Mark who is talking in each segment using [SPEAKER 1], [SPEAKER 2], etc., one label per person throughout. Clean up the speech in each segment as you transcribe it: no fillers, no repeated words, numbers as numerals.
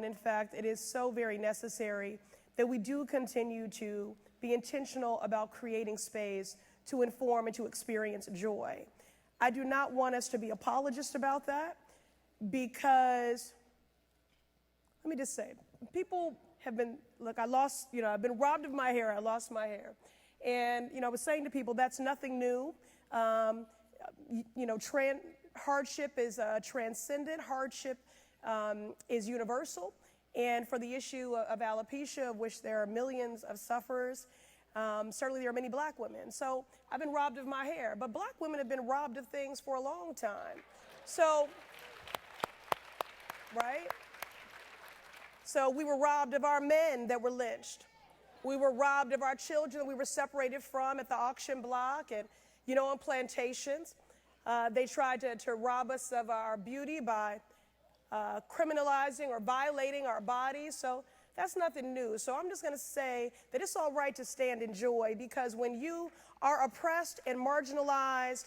[SPEAKER 1] in fact, it is so very necessary that we do continue to be intentional about creating space to inform and to experience joy. I do not want us to be apologists about that because, let me just say, people have been, look, I've been robbed of my hair, I lost my hair. And, I was saying to people, that's nothing new. Hardship is transcendent, hardship is universal. And for the issue of alopecia, of which there are millions of sufferers, certainly there are many black women. So I've been robbed of my hair, but black women have been robbed of things for a long time. So, right? So we were robbed of our men that were lynched. We were robbed of our children that we were separated from at the auction block and, on plantations. They tried to rob us of our beauty by criminalizing or violating our bodies. So that's nothing new. So I'm just going to say that it's all right to stand in joy, because when you are oppressed and marginalized,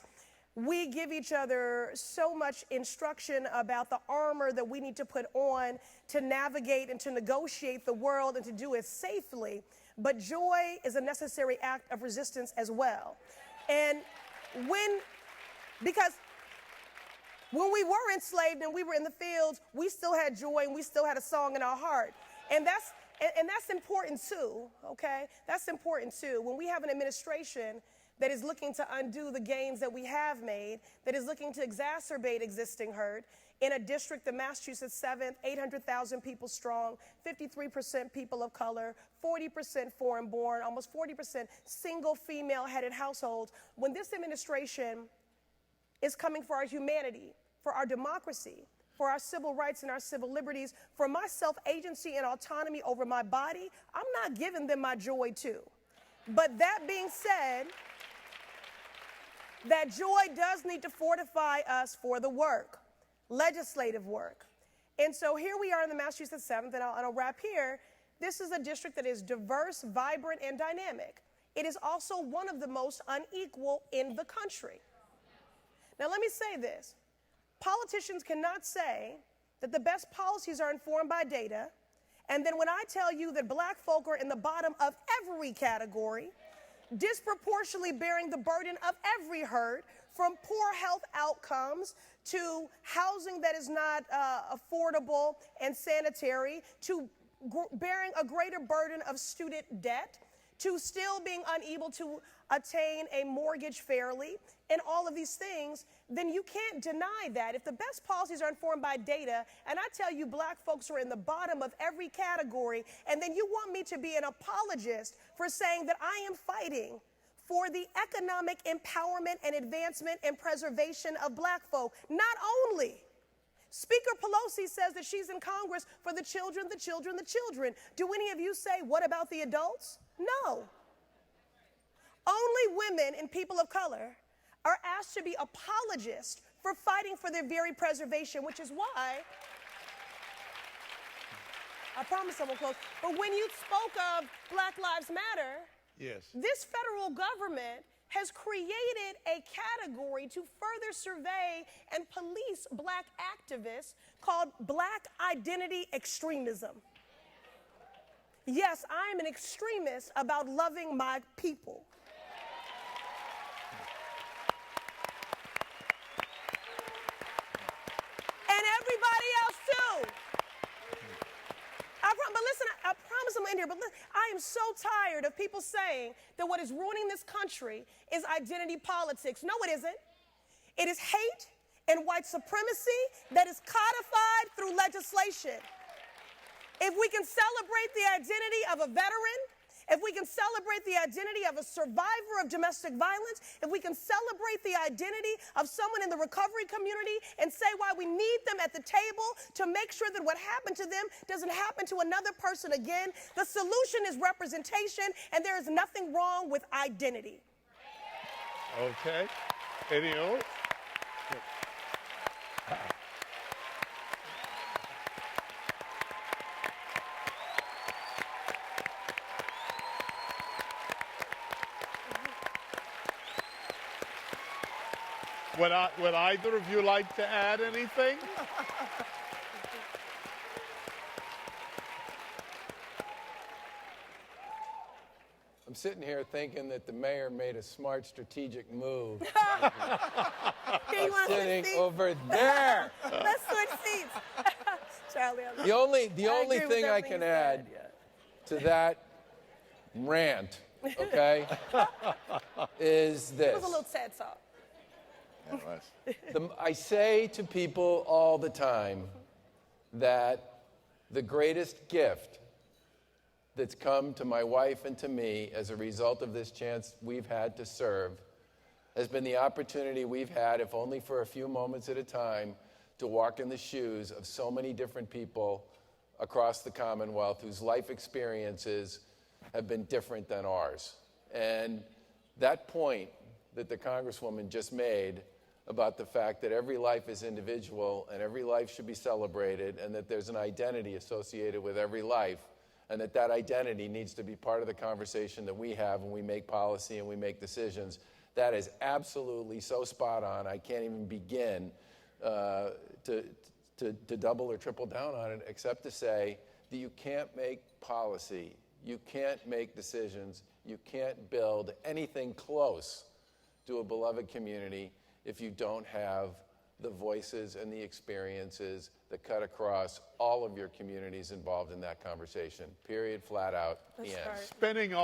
[SPEAKER 1] we give each other so much instruction about the armor that we need to put on to navigate and to negotiate the world and to do it safely. But joy is a necessary act of resistance as well. And because when we were enslaved and we were in the fields, we still had joy and we still had a song in our heart. And that's important too, okay? That's important too. When we have an administration that is looking to undo the gains that we have made, that is looking to exacerbate existing hurt, in a district, the Massachusetts 7th, 800,000 people strong, 53% people of color, 40% foreign-born, almost 40% single female-headed households. When this administration is coming for our humanity, for our democracy, for our civil rights and our civil liberties, for my self-agency and autonomy over my body, I'm not giving them my joy too. But that being said, that joy does need to fortify us for the work, legislative work. And so here we are in the Massachusetts 7th, and I'll wrap here. This is a district that is diverse, vibrant, and dynamic. It is also one of the most unequal in the country. Now, let me say this. Politicians cannot say that the best policies are informed by data, and then when I tell you that black folk are in the bottom of every category, disproportionately bearing the burden of every hurt, from poor health outcomes to housing that is not affordable and sanitary, to bearing a greater burden of student debt, to still being unable to attain a mortgage fairly, and all of these things, then you can't deny that. If the best policies are informed by data, and I tell you black folks are in the bottom of every category, and then you want me to be an apologist for saying that I am fighting for the economic empowerment and advancement and preservation of black folk. Not only Speaker Pelosi says that she's in Congress for the children, the children, the children. Do any of you say, what about the adults? No. Only women and people of color are asked to be apologists for fighting for their very preservation, which is why, I promise I will close, but when you spoke of Black Lives Matter, yes, this federal government has created a category to further survey and police black activists called Black Identity Extremism. Yes, I'm an extremist about loving my people. And everybody else too. But listen, I promise I'm in here, but listen, I am so tired of people saying that what is ruining this country is identity politics. No, it isn't. It is hate and white supremacy that is codified through legislation. If we can celebrate the identity of a veteran, if we can celebrate the identity of a survivor of domestic violence, if we can celebrate the identity of someone in the recovery community and say why we need them at the table to make sure that what happened to them doesn't happen to another person again, the solution is representation, and there is nothing wrong with identity.
[SPEAKER 2] Okay. Any else? Would either of you like to add anything?
[SPEAKER 3] I'm sitting here thinking that the mayor made a smart strategic move.
[SPEAKER 1] Here, you want to
[SPEAKER 3] Sitting
[SPEAKER 1] switch seats?
[SPEAKER 3] over there.
[SPEAKER 1] Let's switch seats. Charlie, I'm
[SPEAKER 3] The only
[SPEAKER 1] agree with
[SPEAKER 3] thing I
[SPEAKER 1] everything
[SPEAKER 3] can
[SPEAKER 1] you
[SPEAKER 3] add
[SPEAKER 1] said,
[SPEAKER 3] to that rant, okay, is
[SPEAKER 1] It
[SPEAKER 3] this.
[SPEAKER 1] was a little sad song.
[SPEAKER 2] Yeah, it was.
[SPEAKER 3] I say to people all the time that the greatest gift that's come to my wife and to me as a result of this chance we've had to serve has been the opportunity we've had, if only for a few moments at a time, to walk in the shoes of so many different people across the Commonwealth whose life experiences have been different than ours. And that point that the Congresswoman just made about the fact that every life is individual and every life should be celebrated and that there's an identity associated with every life and that that identity needs to be part of the conversation that we have when we make policy and we make decisions, that is absolutely so spot on. I can't even begin to double or triple down on it, except to say that you can't make policy, you can't make decisions, you can't build anything close to a beloved community if you don't have the voices and the experiences that cut across all of your communities involved in that conversation. Period, flat out, the end.
[SPEAKER 1] That's right.
[SPEAKER 2] Spending